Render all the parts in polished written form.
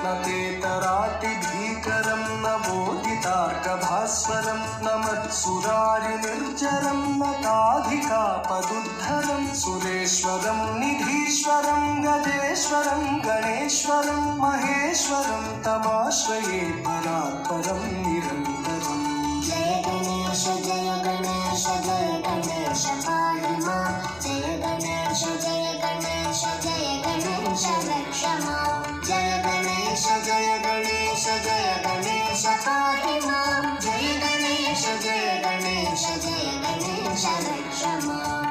न तेतरातिभीकरं न बोधितार्कभास्वरं न मत्सुरारिनिर्जरं न काधिकापदुद्धरं सुरेश्वरं निधीश्वरं गजेश्वरं गणेश्वरं महेश्वरं तमाश्रये परात्परं निरन्तरम्। जय गणेश जय गणेश जय गणेश पाहि मां। जय गणेश जय गणेश जय गणेश रक्ष मां। जय गणेश जय गणेश जय गणेश पाहि मां। जय गणेश जय गणेश जय गणेश रक्ष मां।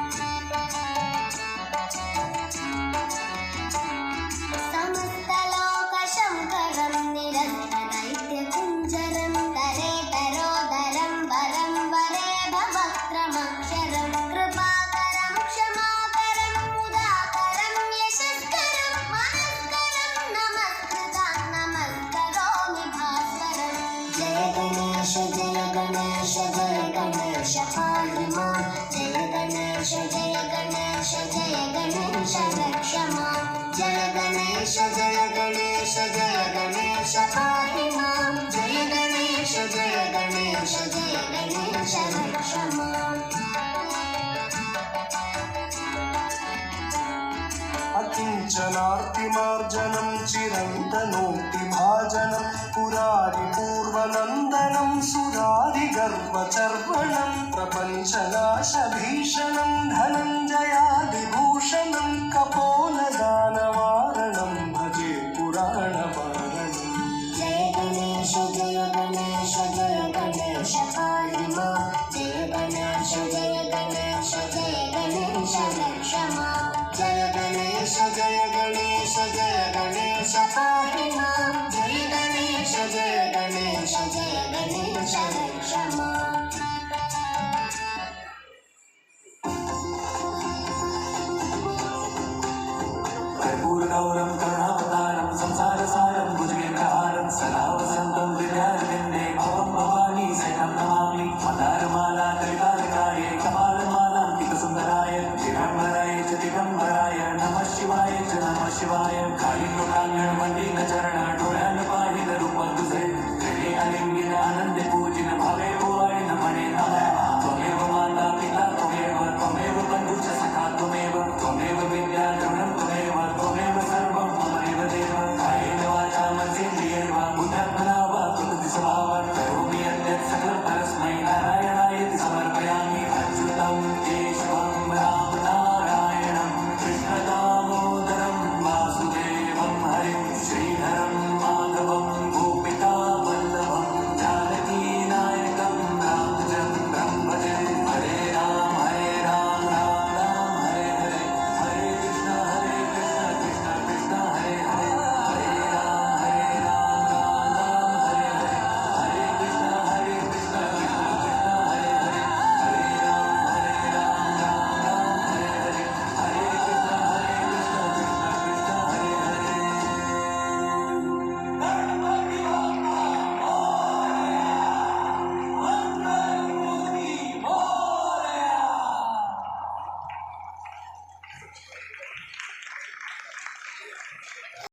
समस्तलोकशङ्करं निरस्तदैत्यकुञ्जरं तरेतरोदरं वरं वरे भवक्त्रमक्षरं कृपाकरं क्षमाकरं मुदाकरं यशस्करं मनस्करं नमस्कृतं नमस्करोमि भास्वरम्। जय गणेश जय गणेश जय गणेश पाहि मां। जय गणेश जय गणेश जय गणेश रक्ष मां। जय गणेश जय गणेश जय गणेश पाहि मां। जय गणेश जय गणेश जय गणेश रक्ष मां। अकिञ्चनार्तिमार्जनं चिरन्तनोक्तिभाजनं पुरारिपूर्वनन्दनं सुरारिगर्वचर्वणं प्रपञ्चनाशभीषणं धनञ्जयादिभूषणं कपोलदानवारणं भजे पुराणपारणम्। जय गणेश जय गणेश जय गणेश पाहि मां। जय गणेश जय गणेश जय गणेश रक्ष मां। जय गणेश जय गणेश जय गणेश पाहि मां। जय गणेश जय गणेश जय गणेश रक्ष मां। कर्पूरगौरं करुणावतारं संसारसारं भुजगेन्द्रहारं सदा वसन्तं हृदयारविन्दे भवं भवानी सहितं नमामि। मदारमाला कलिकालिकाय कपालमालाङ्कितसुन्दराय दिगम्बराय च दिगम्बराय नमः शिवाय च नमः शिवाय। कालिङ्गोटाङ्गणमण्डितचरण डोळ्यान पाहिल रूप तुझे हृदय अलिंगिन आनंदे पूजिन भावे पोवाय नमने नमः। त्वमेव माता पिता त्वमेव त्वमेव बन्धुश्च सखा त्वमेव त्वमेव विद्या द्रविणं त्वमेव त्वमेव सर्वं ममैव देव। कायेन वाचा मनसेन्द्रियैर्वा बुद्ध्यात्मना वा प्रकृति स्वभावात् करोमि यद्यत् सकलं परस्मै नारायणायेति समर्पयामि। अच्युतं केशवं राम नारायणं कृष्णदामोदरं वासुदेवं हरिं श्रीधरं माधवं गोपिकावल्लभं जानकीनायकं रामचन्द्रं भजे। हरे राम राम राम हरे हरे हरे कृष्ण कृष्ण कृष्ण हरे हरे हरे राम राम राम हरे हरे हरे कृष्ण कृष्ण कृष्ण हरे हरे हरे राम राम राम हरे हरे हरे कृष्ण कृष्ण कृष्ण हरे हरे।